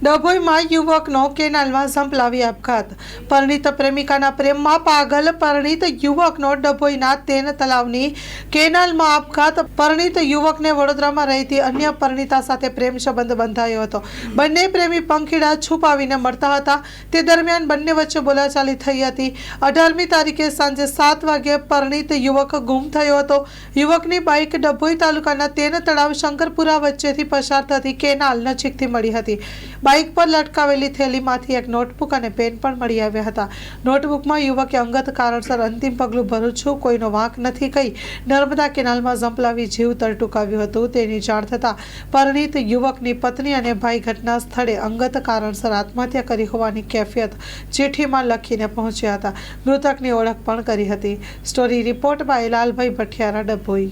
ડભોઈમાં યુવકનો કેનાલમાં ઝંપલાવી આપઘાત। પરિણીત પ્રેમિકાના પ્રેમમાં પાગલ પરિણીત યુવકનો ડભોઈના તેન તલાવની કેનાલમાં આપઘાત। પરિણીત યુવકને વડોદરામાં રહેતી અન્ય પરિણીતા સાથે પ્રેમ સંબંધ બંધાયો હતો। બંને પ્રેમી પંખીડા છુપાવીને મળતા હતા। તે દરમિયાન બંને વચ્ચે બોલાચાલી થઈ હતી। 18મી તારીખે સાંજે 7 વાગ્યે પરિણીત યુવક ગુમ થયો હતો। યુવકની બાઇક ડભોઈ તાલુકાના તેન તળાવ શંકરપુરા વચ્ચેથી પસાર થતી કેનાલ નજીકથી મળી હતી। બાઇક પર લટકાવેલી થેલીમાંથી એક નોટબુક અને પેન પણ મળી આવ્યા હતા। નોટબુકમાં યુવકે અંગત કારણસર અંતિમ પગલું ભરું છું, કોઈનો વાંક નથી કહી નર્મદા કેનાલમાં ઝંપલાવી જીવતર ટૂંકાવ્યું હતું। તેની જાણ થતાં પરિણીત યુવકની પત્ની અને ભાઈ ઘટના સ્થળે અંગત કારણસર આત્મહત્યા કરી હોવાની કેફિયત ચિઠ્ઠીમાં લખીને પહોંચ્યા હતા। મૃતકની ઓળખ પણ કરી હતી। Story report by Lalbhai Bhathiyara, Dabhoi.